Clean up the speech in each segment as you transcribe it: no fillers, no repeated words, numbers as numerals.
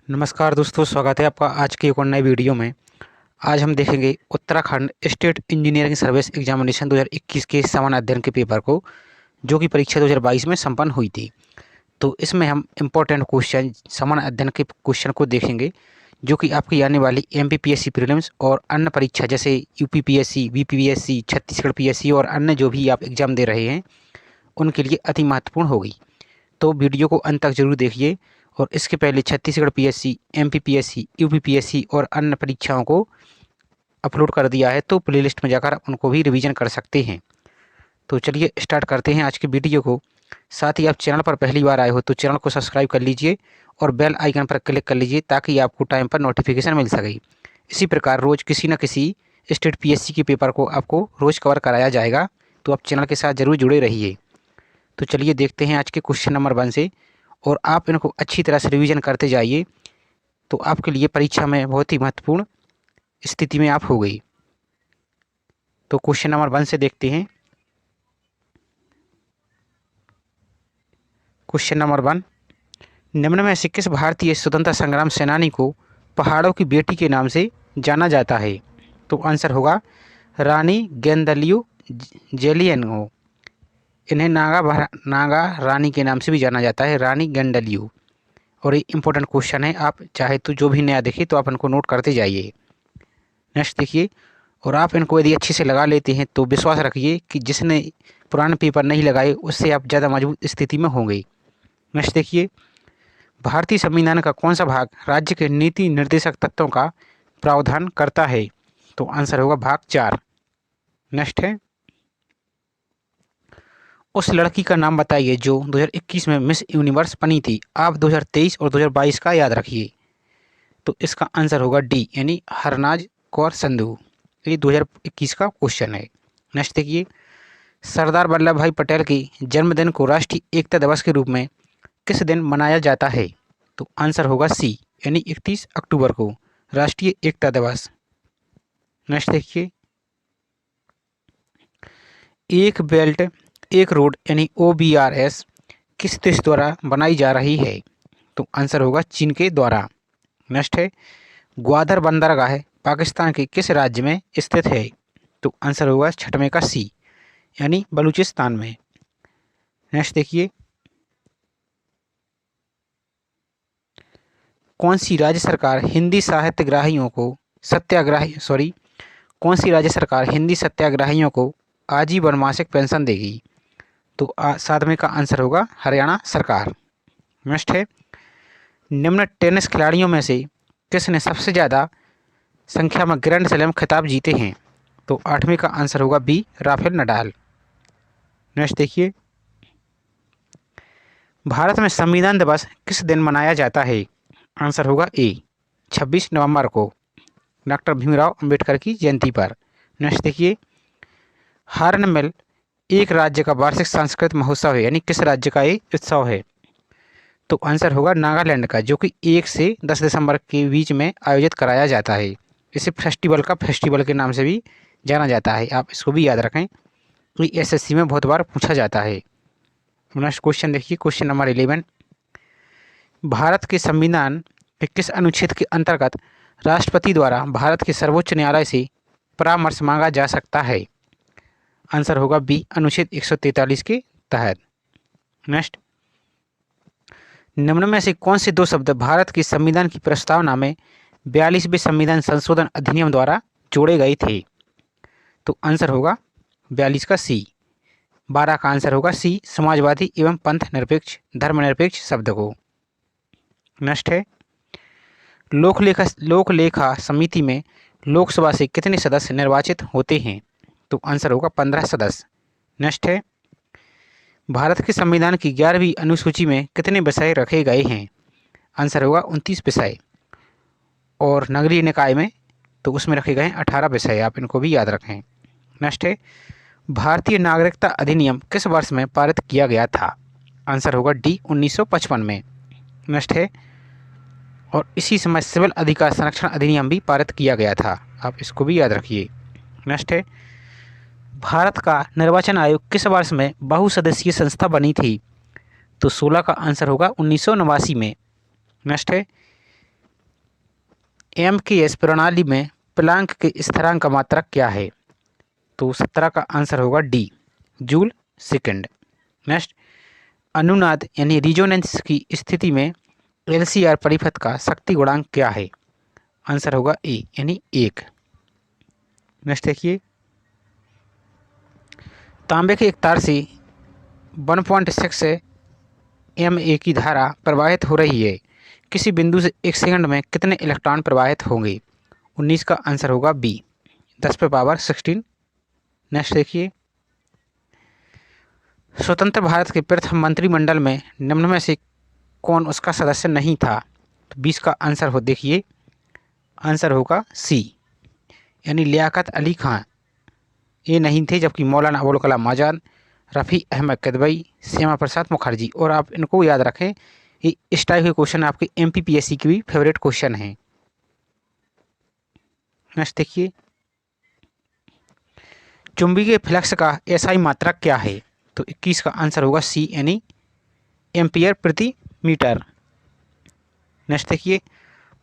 नमस्कार दोस्तों, स्वागत है आपका आज की एक और नई वीडियो में। आज हम देखेंगे Uttarakhand state engineering service examination 2021 के सामान्य अध्ययन के पेपर को, जो कि परीक्षा 2022 में संपन्न हुई थी। तो इसमें हम इम्पोर्टेंट क्वेश्चन सामान्य अध्ययन के क्वेश्चन को देखेंगे, जो कि आपकी आने वाली एमपीपीएससी प्रीलिम्स और अन्य परीक्षा जैसे यूपीपीएससी, बीपीपीएससी, छत्तीसगढ़ पीएससी और अन्य जो भी आप एग्जाम दे रहे हैं उनके लिए अति महत्वपूर्ण होगी। तो वीडियो को अंत तक जरूर देखिए। और इसके पहले छत्तीसगढ़ पीएससी, एमपीपीएससी, यूपीपीएससी और अन्य परीक्षाओं को अपलोड कर दिया है, तो प्लेलिस्ट में जाकर उनको भी रिवीजन कर सकते हैं। तो चलिए स्टार्ट करते हैं आज की वीडियो को। साथ ही आप चैनल पर पहली बार आए हो तो चैनल को सब्सक्राइब कर लीजिए और बेल आइकन पर क्लिक कर लीजिए, ताकि आपको टाइम पर नोटिफिकेशन मिल सके। इसी प्रकार रोज़ किसी न किसी स्टेट पीएससी के पेपर को आपको रोज़ कवर कराया जाएगा, तो आप चैनल के साथ ज़रूर जुड़े रहिए। तो चलिए देखते हैं आज के क्वेश्चन नंबर 1 से, और आप इनको अच्छी तरह से रिवीजन करते जाइए, तो आपके लिए परीक्षा में बहुत ही महत्वपूर्ण स्थिति में आप हो गई। तो क्वेश्चन नंबर 1 से देखते हैं। क्वेश्चन नंबर 1, निम्न में से किस भारतीय स्वतंत्रता संग्राम सेनानी को पहाड़ों की बेटी के नाम से जाना जाता है? तो आंसर होगा रानी गेंदलियू जेलियनों। इन्हें नागा रानी के नाम से भी जाना जाता है, रानी गेंडलियू। और ये इंपॉर्टेंट क्वेश्चन है, आप चाहे तो जो भी नया देखे तो आप इनको नोट करते जाइए। नेक्स्ट देखिए, और आप इनको यदि अच्छे से लगा लेते हैं तो विश्वास रखिए कि जिसने पुराने पेपर नहीं लगाए उससे आप ज़्यादा मजबूत स्थिति में होंगे। नेक्स्ट देखिए, भारतीय संविधान का कौन सा भाग राज्य के नीति निर्देशक तत्वों का प्रावधान करता है? तो आंसर होगा भाग 4। नेक्स्ट है, उस लड़की का नाम बताइए जो 2021 में मिस यूनिवर्स बनी थी। आप 2023 और 2022 का याद रखिए। तो इसका आंसर होगा डी, यानी हरनाज कौर संधू। ये 2021 का क्वेश्चन है। नेक्स्ट देखिए, सरदार वल्लभ भाई पटेल के जन्मदिन को राष्ट्रीय एकता दिवस के रूप में किस दिन मनाया जाता है? तो आंसर होगा सी, यानी 31 अक्टूबर को राष्ट्रीय एकता दिवस। नेक्स्ट देखिए, एक बेल्ट एक रोड यानी OBRS किस देश द्वारा बनाई जा रही है? तो आंसर होगा चीन के द्वारा। नेक्स्ट है, ग्वादर बंदरगाह पाकिस्तान के किस राज्य में स्थित है? तो आंसर होगा छठवें का सी, यानी बलूचिस्तान में। नेक्स्ट देखिए, कौन सी राज्य सरकार हिंदी सत्याग्रहियों को आजीवन मासिक पेंशन देगी? तो सातवें का आंसर होगा हरियाणा सरकार। नेक्स्ट है, निम्न टेनिस खिलाड़ियों में से किसने सबसे ज़्यादा संख्या में ग्रैंड स्लैम खिताब जीते हैं? तो आठवें का आंसर होगा बी, राफेल नडाल। नेक्स्ट देखिए, भारत में संविधान दिवस किस दिन मनाया जाता है? आंसर होगा ए, 26 नवंबर को, डॉक्टर भीमराव अंबेडकर की जयंती पर। नेक्स्ट देखिए, हार्नबिल एक राज्य का वार्षिक सांस्कृतिक महोत्सव है, यानी किस राज्य का ये उत्सव है? तो आंसर होगा नागालैंड का, जो कि 1 से 10 दिसंबर के बीच में आयोजित कराया जाता है। इसे फेस्टिवल के नाम से भी जाना जाता है, आप इसको भी याद रखें। ये एसएससी में बहुत बार पूछा जाता है। नेक्स्ट क्वेश्चन देखिए, क्वेश्चन नंबर 11, भारत के संविधान के किस अनुच्छेद के अंतर्गत राष्ट्रपति द्वारा भारत के सर्वोच्च न्यायालय से परामर्श मांगा जा सकता है? आंसर होगा बी, अनुच्छेद 143 के तहत। नेक्स्ट, निम्न में से कौन से दो शब्द भारत के संविधान की प्रस्तावना में 42वें संविधान संशोधन अधिनियम द्वारा जोड़े गए थे? तो आंसर होगा 42 का सी। 12 का आंसर होगा सी, समाजवादी एवं पंथ निरपेक्ष धर्मनिरपेक्ष शब्द को। नेक्स्ट है, लोकलेखा समिति में लोकसभा से कितने सदस्य निर्वाचित होते हैं? तो आंसर होगा 15 सदस्य। नेक्स्ट है, भारत के संविधान की 11वीं अनुसूची में कितने विषय रखे गए हैं? आंसर होगा 29 विषय। और नगरीय निकाय में तो उसमें रखे गए हैं 18 विषय, आप इनको भी याद रखें। नेक्स्ट है, भारतीय नागरिकता अधिनियम किस वर्ष में पारित किया गया था? आंसर होगा डी, 1955 में। नेक्स्ट है, और इसी समय सिविल अधिकार संरक्षण अधिनियम भी पारित किया गया था, आप इसको भी याद रखिए। नेक्स्ट है, भारत का निर्वाचन आयोग किस वर्ष में बहुसदस्यीय संस्था बनी थी? तो 16 का आंसर होगा 1989 में। नेक्स्ट है, MKS प्रणाली में प्लांक के स्थिरांक का मात्रक क्या है? तो 17 का आंसर होगा डी, जूल सेकंड। नेक्स्ट, अनुनाद यानी रिजोनेंस की स्थिति में LCR परिपथ का शक्ति गुणांक क्या है? आंसर होगा ए यानी 1। नेक्स्ट देखिए, तांबे के एक तार से 1.6 MA की धारा प्रवाहित हो रही है, किसी बिंदु से 1 सेकंड में कितने इलेक्ट्रॉन प्रवाहित होंगे? 19 का आंसर होगा बी, 10⁻16। नेक्स्ट देखिए, स्वतंत्र भारत के प्रथम मंत्रिमंडल में निम्न में से कौन उसका सदस्य नहीं था? तो 20 का आंसर हो देखिए, आंसर होगा सी यानी लियाकत अली खां ये नहीं थे, जबकि मौलाना अबुल कलाम आज़ाद, रफ़ी अहमद किदवई, श्यामा प्रसाद मुखर्जी। और आप इनको याद रखें, ये इस टाइप के क्वेश्चन आपके MPPSC की भी फेवरेट क्वेश्चन हैं। नेक्स्ट देखिए, चुंबकीय फ्लक्स का SI मात्रक क्या है? तो 21 का आंसर होगा सी यानी एम्पियर प्रति मीटर। नेक्स्ट देखिए,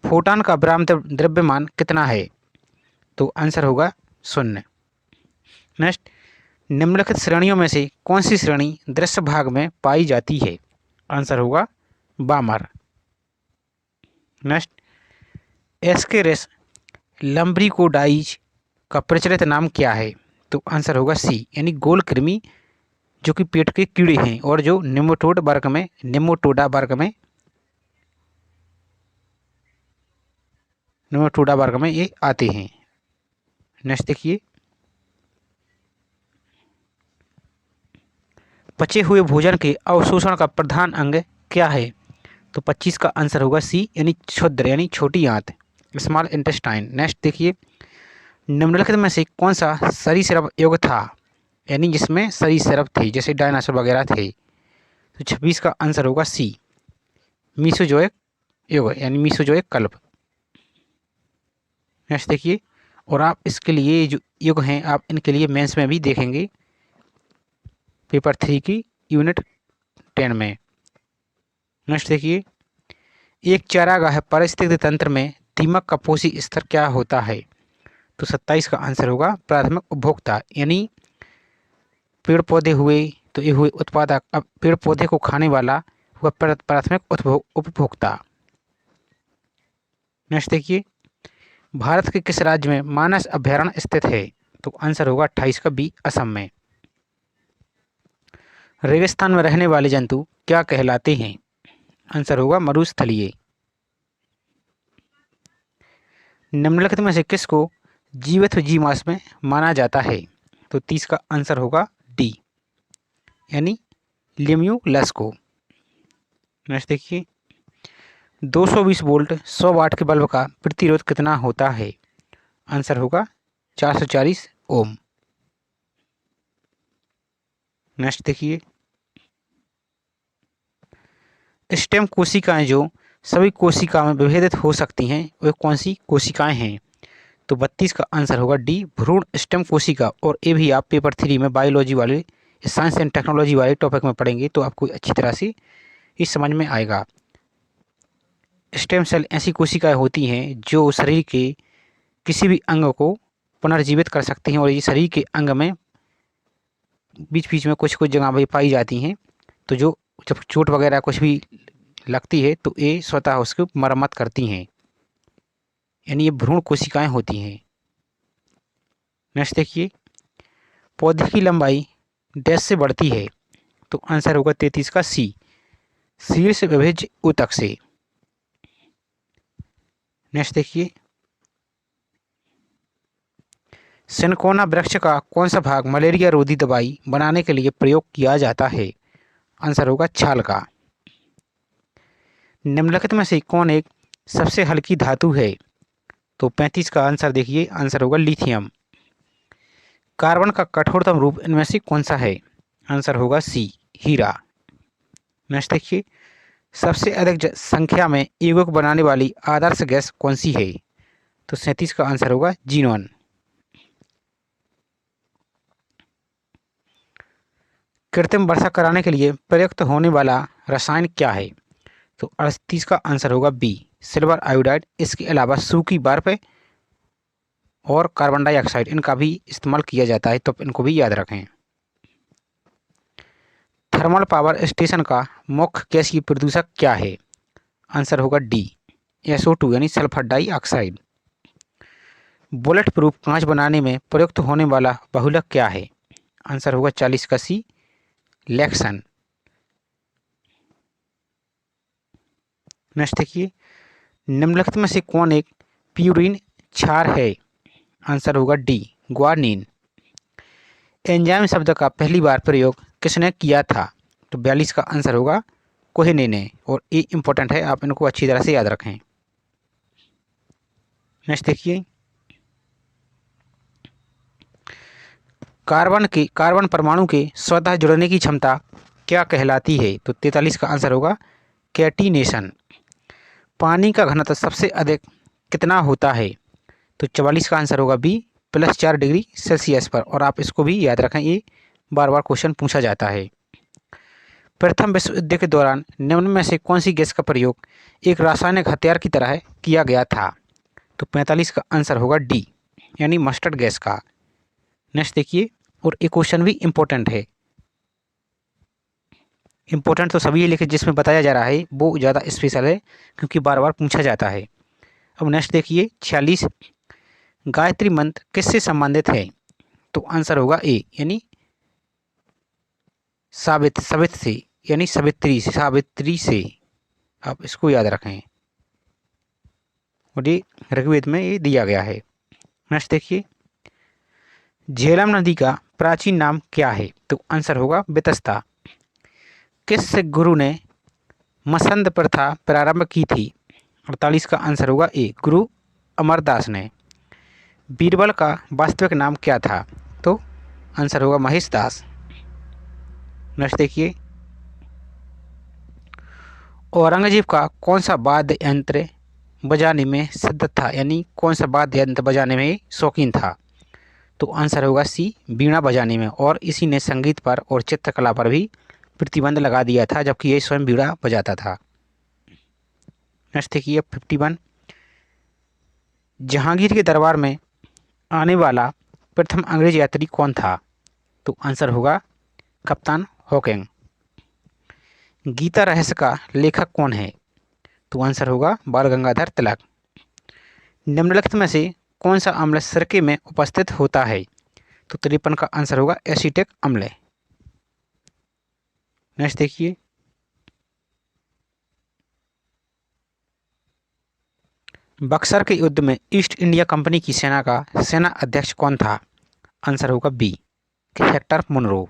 फोटॉन का विराम द्रव्यमान कितना है? तो आंसर होगा 0। नेक्स्ट, निम्नलिखित श्रेणियों में से कौन सी श्रेणी दृश्य भाग में पाई जाती है? आंसर होगा बामर। नेक्स्ट, एस्केरिस लम्ब्रिकोडाइज का प्रचलित नाम क्या है? तो आंसर होगा सी यानी गोल कृमि, जो कि पेट के कीड़े हैं और जो निमोटोडा वर्ग में ये आते हैं। नेक्स्ट देखिए, पचे हुए भोजन के अवशोषण का प्रधान अंग क्या है? तो 25 का आंसर होगा सी यानी क्षुद्र यानी छोटी आंत, स्मॉल इंटेस्टाइन। नेक्स्ट देखिए, निम्नलिखित में से कौन सा सरीसृप युग था, यानी जिसमें सरीसृप थे जैसे डायनासोर वगैरह थे? तो 26 का आंसर होगा सी, मीसोजोइक युग यानी मीसोजोइक कल्प। नेक्स्ट देखिए, और आप इसके लिए जो युग हैं आप इनके लिए मेंस में भी देखेंगे पेपर 3 की यूनिट 10 में। नेक्स्ट देखिए, एक चारागाह पारिस्थितिक तंत्र में दीमक का पोषी स्तर क्या होता है? तो 27 का आंसर होगा प्राथमिक उपभोक्ता, यानी पेड़ पौधे हुए तो ये हुए उत्पादक, अब पेड़ पौधे को खाने वाला हुआ प्राथमिक उपभोक्ता। नेक्स्ट देखिए, भारत के किस राज्य में मानस अभयारण्य स्थित है? तो आंसर होगा 28 का बी, असम में। रेगिस्तान में रहने वाले जंतु क्या कहलाते हैं? आंसर होगा मरुस्थलीय। निम्नलिखित में से किसको जीवित जीवाश्म में माना जाता है? तो 30 का आंसर होगा डी यानी लिम्यूलस को। नेक्स्ट देखिए, 220 वोल्ट 100 वाट के बल्ब का प्रतिरोध कितना होता है? आंसर होगा 440 ओम। नेक्स्ट देखिए, स्टेम कोशिकाएं जो सभी कोशिकाओं में विभेदित हो सकती हैं वे कौन सी कोशिकाएं हैं? तो 32 का आंसर होगा डी, भ्रूण स्टेम कोशिका। और ये भी आप पेपर 3 में बायोलॉजी वाले, साइंस एंड टेक्नोलॉजी वाले टॉपिक में पढ़ेंगे तो आपको अच्छी तरह से इस समझ में आएगा। स्टेम सेल ऐसी कोशिकाएं होती हैं जो शरीर के किसी भी अंग को पुनर्जीवित कर सकती हैं और ये शरीर के अंग में बीच बीच में कुछ कुछ जगह पर पाई जाती हैं। तो जो जब चोट वगैरह कुछ भी लगती है तो ये स्वतः उसकी मरम्मत करती हैं, यानी ये भ्रूण कोशिकाएं होती हैं। नेक्स्ट देखिए, पौधे की लंबाई डैश से बढ़ती है? तो आंसर होगा 33 का सी, शीर्ष विभिज ऊतक से। नेक्स्ट देखिए, सिनकोना वृक्ष का कौन सा भाग मलेरिया रोधी दवाई बनाने के लिए प्रयोग किया जाता है? आंसर होगा छाल का। निम्नलिखित में से कौन एक सबसे हल्की धातु है? तो 35 का आंसर देखिए, आंसर होगा लिथियम। कार्बन का कठोरतम रूप इनमें से कौन सा है? आंसर होगा सी, हीरा। नेक्स्ट देखिए, सबसे अधिक संख्या में यौगिक बनाने वाली आदर्श गैस कौन सी है? तो 37 का आंसर होगा जीनोन। कृत्रिम वर्षा कराने के लिए प्रयुक्त होने वाला रसायन क्या है? तो 38 का आंसर होगा बी, सिल्वर आयोडाइड, इसके अलावा सूखी बर्फ और कार्बन डाइऑक्साइड, इनका भी इस्तेमाल किया जाता है, तो इनको भी याद रखें। थर्मल पावर स्टेशन का मुख्य गैसीय प्रदूषक क्या है? आंसर होगा डी, SO2 यानी सल्फर डाइऑक्साइड। बुलेट प्रूफ कांच बनाने में प्रयुक्त होने वाला बहुलक क्या है? आंसर होगा 40 का सी, लेक्सन। नेक्स्ट देखिए, निम्नलिखित में से कौन एक प्यूरिन क्षार है? आंसर होगा डी, ग्वानिन। एंजाइम शब्द का पहली बार प्रयोग किसने किया था? तो 42 का आंसर होगा कोहेने ने, और ये इंपॉर्टेंट है, आप इनको अच्छी तरह से याद रखें। नेक्स्ट देखिए, कार्बन परमाणु के स्वतः जुड़ने की क्षमता क्या कहलाती है? तो 43 का आंसर होगा कैटिनेशन। पानी का घनत्व सबसे अधिक कितना होता है? तो 44 का आंसर होगा बी, +4 डिग्री सेल्सियस पर, और आप इसको भी याद रखें, ये बार बार क्वेश्चन पूछा जाता है। प्रथम विश्व युद्ध के दौरान निम्न में से कौन सी गैस का प्रयोग एक रासायनिक हथियार की तरह किया गया था? तो 45 का आंसर होगा डी, यानी मस्टर्ड गैस का। नेक्स्ट देखिए, और एक क्वेश्चन भी इम्पोर्टेंट है, इम्पोर्टेंट तो सभी है, लेकिन जिसमें बताया जा रहा है वो ज़्यादा स्पेशल है, क्योंकि बार बार पूछा जाता है। अब नेक्स्ट देखिए 46, गायत्री मंत्र किससे संबंधित है? तो आंसर होगा ए, यानी सावित से, यानी सावित्री से, आप इसको याद रखें, और ये ऋग्वेद में ये दिया गया है। नेक्स्ट देखिए, झेलम नदी का प्राचीन नाम क्या है? तो आंसर होगा बेतस्ता। किस सिख गुरु ने मसंद प्रथा प्रारंभ की थी? 48 का आंसर होगा ए, गुरु अमरदास ने। बीरबल का वास्तविक नाम क्या था? तो आंसर होगा महेश दास। नेक्स्ट देखिए, औरंगजेब का कौन सा वाद्य यंत्र बजाने में सिद्ध था, यानी कौन सा वाद्य यंत्र बजाने में शौकीन था? तो आंसर होगा सी, बीणा बजाने में, और इसी ने संगीत पर और चित्रकला पर भी प्रतिबंध लगा दिया था, जबकि ये स्वयं बीणा बजाता था। नेक्स्ट देखिए 51, जहांगीर के दरबार में आने वाला प्रथम अंग्रेज यात्री कौन था? तो आंसर होगा कप्तान हॉकिंग। गीता रहस्य का लेखक कौन है? तो आंसर होगा बाल गंगाधर तिलक। निम्नलिखित में से कौन सा अम्ल सिरके में उपस्थित होता है? तो 53 का आंसर होगा एसीटिक अम्ल। नेक्स्ट देखिए, बक्सर के युद्ध में ईस्ट इंडिया कंपनी की सेना का सेना अध्यक्ष कौन था? आंसर होगा बी, हेक्टर मुनरो।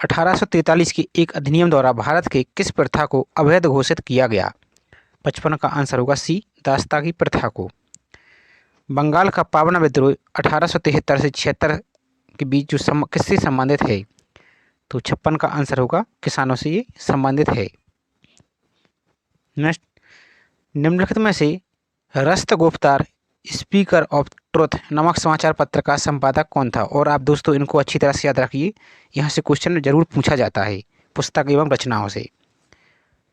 1843 के एक अधिनियम द्वारा भारत के किस प्रथा को अवैध घोषित किया गया? 55 का आंसर होगा सी, दास्ता की प्रथा को। बंगाल का पावना विद्रोह 1873 से 76 के बीच जो किससे संबंधित है? तो 56 का आंसर होगा किसानों से ये संबंधित है। नेक्स्ट, निम्नलिखित में से रस्तगुप्तार स्पीकर ऑफ ट्रुथ नामक समाचार पत्र का संपादक कौन था? और आप दोस्तों इनको अच्छी तरह से याद रखिए, यहाँ से क्वेश्चन जरूर पूछा जाता है पुस्तक एवं रचनाओं से।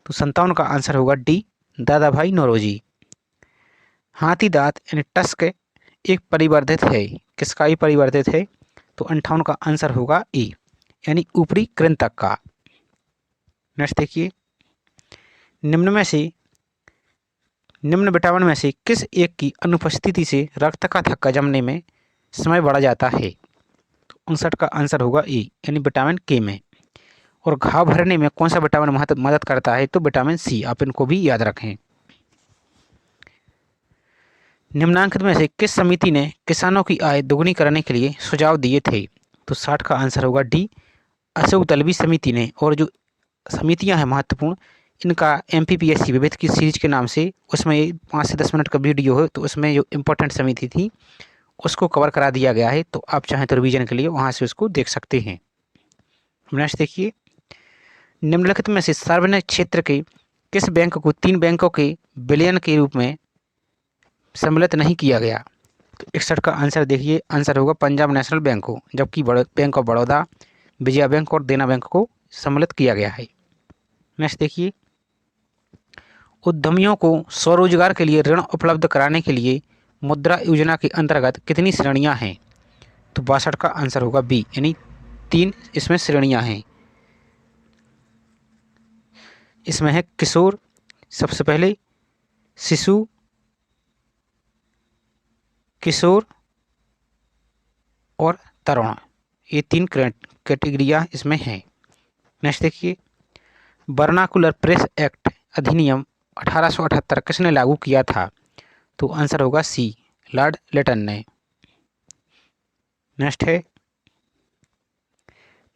तो 57 का आंसर होगा डी, दादा भाई नौरोजी। हाथी दांत यानी टस्क एक परिवर्धित है, किसका ही परिवर्धित है? तो 58 का आंसर होगा ए, यानी ऊपरी कृंतक का। नेक्स्ट देखिए, निम्न विटामिन में से किस एक की अनुपस्थिति से रक्त का थक्का जमने में समय बढ़ जाता है? तो 59 का आंसर होगा ए, यानी विटामिन के में। और घाव भरने में कौन सा विटामिन मदद करता है? तो विटामिन सी, आप इनको भी याद रखें। निम्नांकित में से किस समिति ने किसानों की आय दोगुनी करने के लिए सुझाव दिए थे? तो 60 का आंसर होगा डी, अशोक दलवी समिति ने। और जो समितियां हैं महत्वपूर्ण, इनका MPPSC विविध की सीरीज के नाम से, उसमें 5 से 10 मिनट का वीडियो है, तो उसमें जो इम्पोर्टेंट समिति थी उसको कवर करा दिया गया है, तो आप चाहें तो रिवीजन के लिए वहाँ से उसको देख सकते हैं। नेक्स्ट देखिए, निम्नलिखित में से सार्वजनिक क्षेत्र के किस बैंक को 3 बैंकों के विलयन के रूप में सम्मिलित नहीं किया गया? तो 61 का आंसर देखिए, आंसर होगा पंजाब नेशनल बैंक को, जबकि bank of Baroda, Vijaya bank और देना बैंक को सम्मिलित किया गया है। नेक्स्ट देखिए, उद्यमियों को स्वरोजगार के लिए ऋण उपलब्ध कराने के लिए मुद्रा योजना के अंतर्गत कितनी श्रेणियां हैं? तो 62 का आंसर होगा बी, यानी 3 इसमें श्रेणियां हैं। इसमें है किशोर, सबसे पहले शिशु, किशोर और तरुण, ये 3 कैटेगरियाँ इसमें हैं। नेक्स्ट देखिए, वर्नाकुलर प्रेस एक्ट अधिनियम 1878 किसने लागू किया था? तो आंसर होगा सी, लॉर्ड लिटन ने। नेक्स्ट है,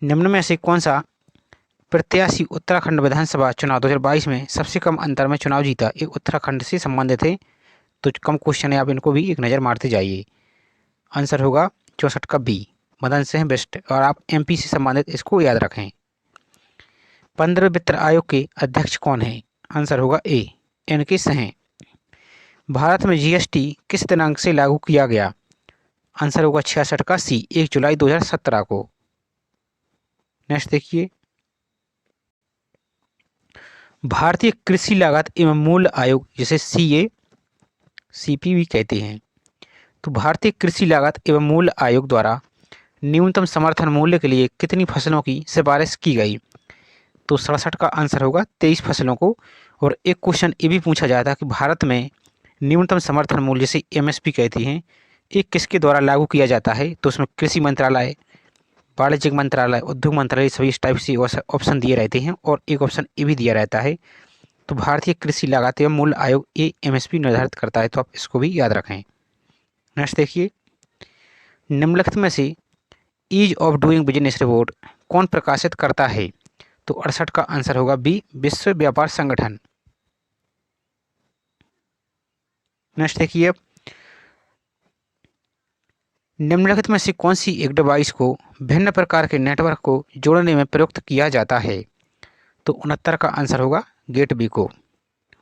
निम्न में से कौन सा प्रत्याशी उत्तराखंड विधानसभा चुनाव 2022 में सबसे कम अंतर में चुनाव जीता? ये उत्तराखंड से संबंधित है, तो कम क्वेश्चन है, आप इनको भी एक नज़र मारते जाइए। आंसर होगा 64 का बी, मदन सिंह बिष्ट, और आप एमपी से संबंधित इसको याद रखें। 15वें वित्त आयोग के अध्यक्ष कौन है? आंसर होगा ए, एनके सिंह। भारत में जीएसटी किस दिनांक से लागू किया गया? आंसर होगा 66 का सी, 1 जुलाई 2017 को। नेक्स्ट देखिए, भारतीय कृषि लागत एवं मूल्य आयोग, जिसे सीपी भी कहते हैं, तो भारतीय कृषि लागत एवं मूल्य आयोग द्वारा न्यूनतम समर्थन मूल्य के लिए कितनी फसलों की सिफारिश की गई? तो 67 का आंसर होगा 23 फसलों को। और एक क्वेश्चन ये भी पूछा जाता है कि भारत में न्यूनतम समर्थन मूल्य, जिसे एमएसपी कहते हैं, ये किसके द्वारा लागू किया जाता है? तो उसमें कृषि मंत्रालय, वाणिज्य मंत्रालय, उद्योग मंत्रालय, सभी इस टाइप से ऑप्शन दिए रहते हैं, और एक ऑप्शन ये भी दिया रहता है। तो भारतीय कृषि लागत एवं मूल्य आयोग ये एमएसपी निर्धारित करता है, तो आप इसको भी याद रखें। नेक्स्ट देखिए, निम्नलिखित में से ease of doing business report कौन प्रकाशित करता है? तो 68 का आंसर होगा बी, विश्व व्यापार संगठन। नेक्स्ट देखिए, अब निम्नलिखित में से कौन सी एक डिवाइस को भिन्न प्रकार के नेटवर्क को जोड़ने में प्रयुक्त किया जाता है? तो 69 का आंसर होगा गेटवे को।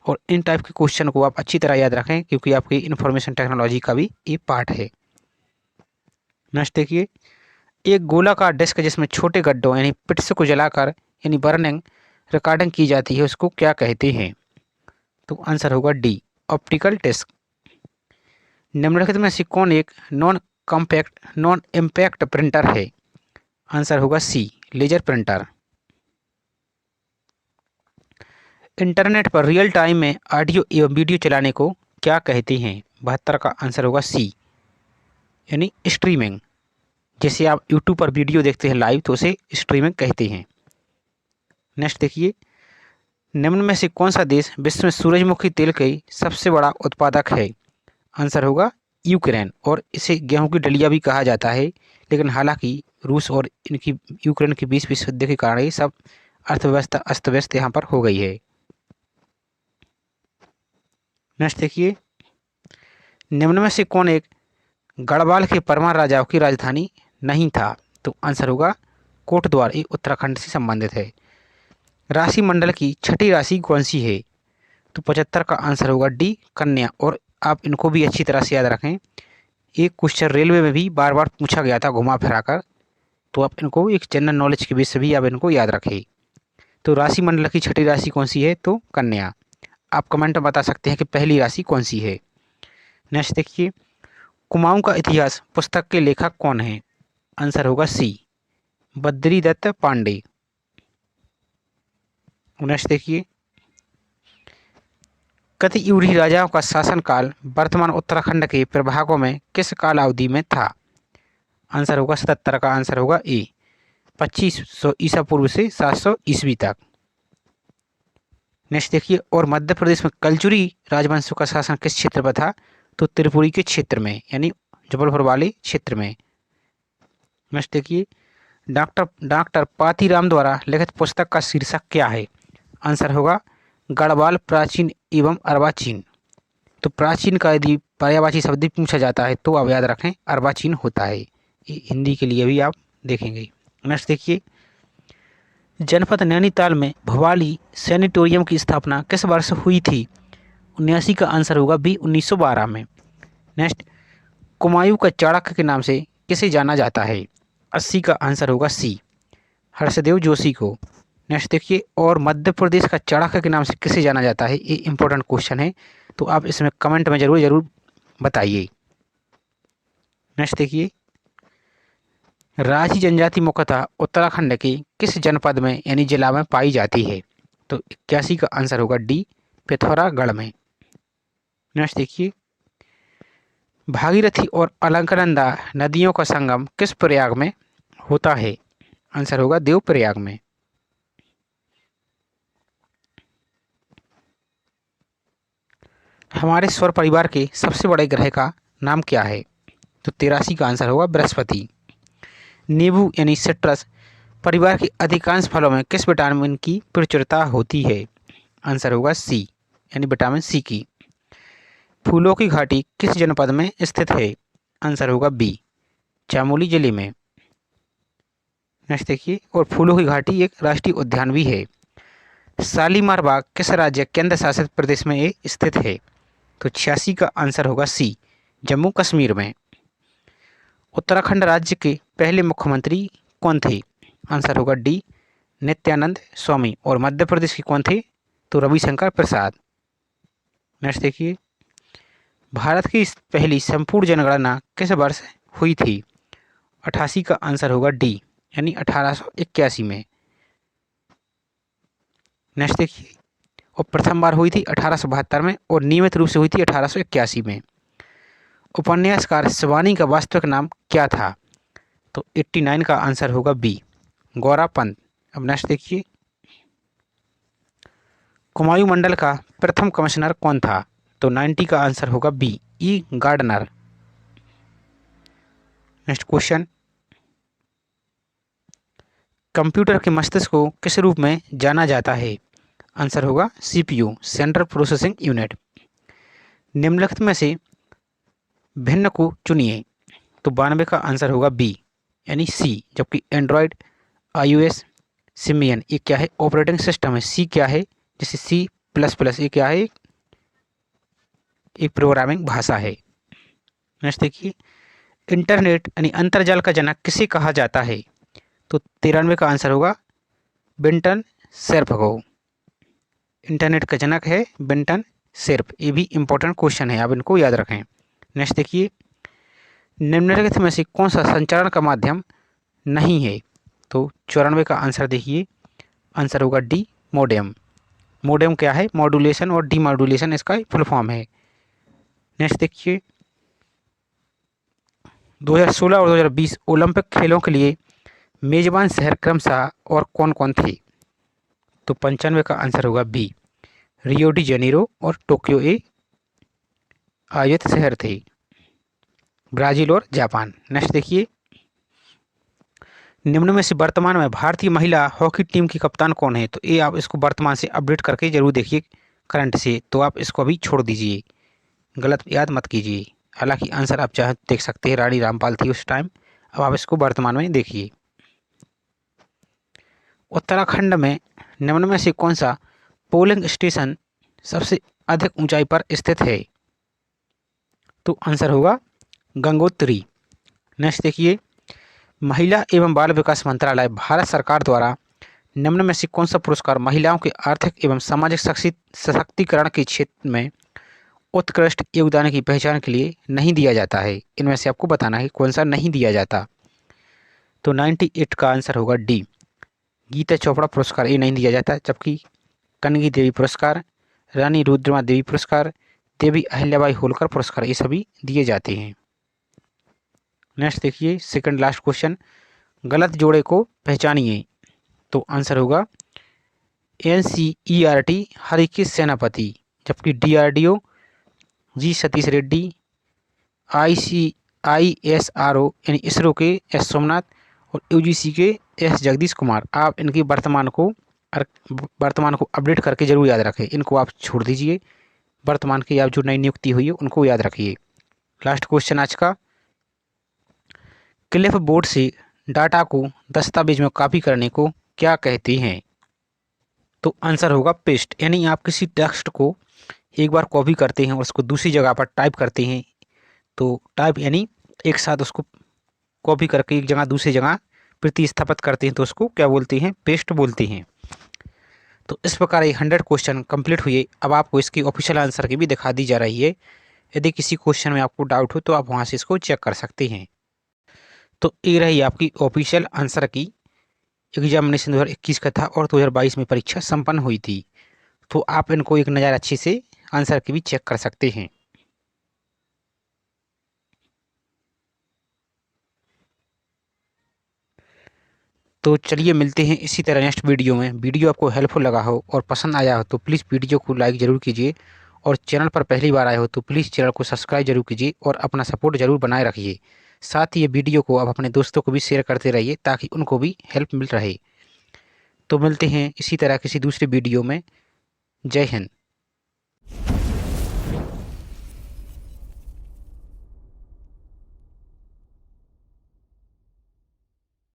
और इन टाइप के क्वेश्चन को आप अच्छी तरह याद रखें, क्योंकि आपकी इंफॉर्मेशन टेक्नोलॉजी का भी ये पार्ट है। नेक्स्ट देखिए, एक गोलाकार डिस्क जिसमें छोटे गड्ढों यानी पिट्स को जलाकर यानी बर्निंग रिकॉर्डिंग की जाती है, उसको क्या कहते हैं? तो आंसर होगा डी, ऑप्टिकल डिस्क। निम्नलिखित में से कौन एक नॉन इम्पैक्ट प्रिंटर है? आंसर होगा सी, लेजर प्रिंटर। इंटरनेट पर रियल टाइम में ऑडियो एवं वीडियो चलाने को क्या कहते हैं? 72 का आंसर होगा सी, यानी स्ट्रीमिंग। जैसे आप यूट्यूब पर वीडियो देखते हैं लाइव, तो उसे स्ट्रीमिंग कहते हैं। नेक्स्ट देखिए, निम्न में से कौन सा देश विश्व में सूरजमुखी तेल के सबसे बड़ा उत्पादक है? आंसर होगा यूक्रेन, और इसे गेहूं की डलिया भी कहा जाता है। लेकिन हालांकि रूस और इनकी यूक्रेन के बीच विश्व युद्ध के कारण ये सब अर्थव्यवस्था अस्त व्यस्त यहाँ पर हो गई है। नेक्स्ट देखिए, निम्न में से कौन एक गढ़वाल के परमार राजाओं की राजधानी नहीं था? तो आंसर होगा कोटद्वार, ये उत्तराखंड से संबंधित है। राशि मंडल की छठी राशि कौन सी है? तो 75 का आंसर होगा डी, कन्या। और आप इनको भी अच्छी तरह से याद रखें, एक क्वेश्चन रेलवे में भी बार बार पूछा गया था घुमा फिरा कर, तो आप इनको एक जनरल नॉलेज के बेस से भी आप इनको याद रखें। तो राशि मंडल की छठी राशि कौन सी है? तो कन्या। आप कमेंट में बता सकते हैं कि पहली राशि कौन सी है। नेक्स्ट देखिए, कुमाऊं का इतिहास पुस्तक के लेखक कौन है? आंसर होगा सी, बद्री दत्त पांडे। नेक्स्ट देखिए, कतियूरी राजाओं का शासनकाल वर्तमान उत्तराखंड के प्रभागों में किस काल अवधि में था? आंसर होगा 77 का आंसर होगा ए, 2500 ईसा पूर्व से 700 ईस्वी तक। नेक्स्ट देखिए, और मध्य प्रदेश में कलचुरी राजवंशों का शासन किस क्षेत्र पर था? तो त्रिपुरी के क्षेत्र में, यानी जबलपुर वाले क्षेत्र में। नेक्स्ट देखिए, डॉक्टर पातीराम द्वारा लिखित पुस्तक का शीर्षक क्या है? आंसर होगा गढ़वाल प्राचीन एवं अर्वाचीन। तो प्राचीन का यदि पर्यायवाची शब्द पूछा जाता है तो आप याद रखें अर्वाचीन होता है। ये हिंदी के लिए भी आप देखेंगे। नेक्स्ट देखिए, जनपद नैनीताल में भवाली सैनिटोरियम की स्थापना किस वर्ष हुई थी? 79 का आंसर होगा बी, 1912 में। नेक्स्ट, कुमायूं का चाणक्य के नाम से किसे जाना जाता है? 80 का आंसर होगा सी, हर्षदेव जोशी को। नेक्स्ट देखिए, और मध्य प्रदेश का चड़ाका के नाम से किसे जाना जाता है? ये इंपॉर्टेंट क्वेश्चन है, तो आप इसमें कमेंट में जरूर जरूर बताइए। नेक्स्ट देखिए, रांची जनजाति मुख्यतः उत्तराखंड के किस जनपद में यानी जिला में पाई जाती है? तो 81 का आंसर होगा डी, पिथौरागढ़ में। नेक्स्ट देखिए, भागीरथी और अलकनंदा नदियों का संगम किस प्रयाग में होता है? आंसर होगा देवप्रयाग में। हमारे सौर परिवार के सबसे बड़े ग्रह का नाम क्या है? तो 83 का आंसर होगा बृहस्पति। नींबू यानी सिट्रस परिवार के अधिकांश फलों में किस विटामिन की प्रचुरता होती है? आंसर होगा सी, यानी विटामिन सी की। फूलों की घाटी किस जनपद में स्थित है? आंसर होगा बी, चमोली जिले में। नेक्स्ट देखिए, और फूलों की घाटी एक राष्ट्रीय उद्यान भी है। शालीमार बाग किस राज्य केंद्र शासित प्रदेश में ये स्थित है? तो 86 का आंसर होगा सी, जम्मू कश्मीर में। उत्तराखंड राज्य के पहले मुख्यमंत्री कौन थे? आंसर होगा डी, नित्यानंद स्वामी। और मध्य प्रदेश के कौन थे? तो रविशंकर प्रसाद। नेक्स्ट देखिए, भारत की पहली संपूर्ण जनगणना किस वर्ष हुई थी? 88 का आंसर होगा डी, यानी 1881 में। नेक्स्ट देखिए, और प्रथम बार हुई थी 1872 में और नियमित रूप से हुई थी 1881 में। उपन्यासकार शिवानी का वास्तविक नाम क्या था? तो 89 का आंसर होगा बी, गौरा पंत। अब नेक्स्ट देखिए, कुमायूं मंडल का प्रथम कमिश्नर कौन था? तो 90 का आंसर होगा बी, ई गार्डनर। नेक्स्ट क्वेश्चन, कंप्यूटर के मस्तिष्क को किस रूप में जाना जाता है? आंसर होगा सीपीयू, सेंट्रल प्रोसेसिंग यूनिट। निम्नलिखित में से भिन्न को चुनिए। तो 92 का आंसर होगा बी, यानी सी। जबकि एंड्रॉयड, आईओएस, सिमियन ये क्या है? ऑपरेटिंग सिस्टम है। सी क्या है? जैसे सी प्लस प्लस, ये क्या है? एक प्रोग्रामिंग भाषा है। नेक्स्ट देखिए, इंटरनेट यानी अंतर्जाल का जनक किसे कहा जाता है? तो 93 का आंसर होगा बेंटन शेर्प को। इंटरनेट का जनक है बेंटन शेर्प। ये भी इंपॉर्टेंट क्वेश्चन है, आप इनको याद रखें। नेक्स्ट देखिए, निम्नलिखित में से कौन सा संचारण का माध्यम नहीं है? तो 94 का आंसर देखिए, आंसर होगा डी, मोडेम। मोडेम क्या है? मॉड्यूलेशन और डीमॉड्यूलेशन इसका फुल फॉर्म है। नेक्स्ट देखिए, 2016 और 2020 ओलंपिक खेलों के लिए मेजबान शहर क्रमशः और कौन कौन थे? तो 95 का आंसर होगा बी, रियो डी जेनेरो और टोक्यो ए आयोजित शहर थे, ब्राजील और जापान। नेक्स्ट देखिए, निम्न में से वर्तमान में भारतीय महिला हॉकी टीम की कप्तान कौन है? तो ये आप इसको वर्तमान से अपडेट करके जरूर देखिए करंट से, तो आप इसको अभी छोड़ दीजिए, गलत याद मत कीजिए। हालांकि आंसर आप चाहे देख सकते हैं, रानी रामपाल थी उस टाइम। अब आप इसको वर्तमान में देखिए। उत्तराखंड में निम्न में से कौन सा पोलिंग स्टेशन सबसे अधिक ऊंचाई पर स्थित है? तो आंसर होगा गंगोत्री। नेक्स्ट देखिए, महिला एवं बाल विकास मंत्रालय भारत सरकार द्वारा निम्न में से कौन सा पुरस्कार महिलाओं के आर्थिक एवं सामाजिक सशक्तिकरण के क्षेत्र में उत्कृष्ट योगदान की पहचान के लिए नहीं दिया जाता है? इनमें से आपको बताना है कौन सा नहीं दिया जाता। तो 98 का आंसर होगा डी, गीता चोपड़ा पुरस्कार ये नहीं दिया जाता। जबकि कनगी देवी पुरस्कार, रानी रुद्रमा देवी पुरस्कार, देवी अहिल्याबाई होलकर पुरस्कार ये सभी दिए जाते हैं। नेक्स्ट देखिए, सेकंड लास्ट क्वेश्चन, गलत जोड़े को पहचानिए। तो आंसर होगा NCERT हरिकेश सेनापति। जबकि DRDO जी सतीश रेड्डी, ISRO यानी इसरो के एस सोमनाथ और UGC के एस जगदीश कुमार। आप इनकी वर्तमान को अपडेट करके जरूर याद रखें, इनको आप छोड़ दीजिए। वर्तमान की आप जो नई नियुक्ति हुई है उनको याद रखिए। लास्ट क्वेश्चन आज का, क्लिफ बोर्ड से डाटा को दस्तावेज में कॉपी करने को क्या कहते हैं? तो आंसर होगा पेस्ट। यानी आप किसी टेक्स्ट को एक बार कॉपी करते हैं और उसको दूसरी जगह पर टाइप करते हैं, तो टाइप यानी एक साथ उसको कॉपी करके एक जगह दूसरी जगह प्रतिस्थापित करते हैं, तो उसको क्या बोलते हैं? पेस्ट बोलते हैं। तो इस प्रकार ये 100 क्वेश्चन कंप्लीट हुए। अब आपको इसकी ऑफिशियल आंसर की भी दिखा दी जा रही है। यदि किसी क्वेश्चन में आपको डाउट हो तो आप वहाँ से इसको चेक कर सकते हैं। तो ये रही आपकी ऑफिशियल आंसर की। एग्जामिनेशन 2021 का था और 2022 में परीक्षा संपन्न हुई थी। तो आप इनको एक नज़र अच्छे से आंसर की भी चेक कर सकते हैं। तो चलिए मिलते हैं इसी तरह नेक्स्ट वीडियो में। वीडियो आपको हेल्पफुल लगा हो और पसंद आया हो तो प्लीज़ वीडियो को लाइक ज़रूर कीजिए, और चैनल पर पहली बार आए हो तो प्लीज़ चैनल को सब्सक्राइब जरूर कीजिए और अपना सपोर्ट ज़रूर बनाए रखिए। साथ ही ये वीडियो को आप अपने दोस्तों को भी शेयर करते रहिए ताकि उनको भी हेल्प मिल रहे। तो मिलते हैं इसी तरह किसी दूसरे वीडियो में। जय हिंद।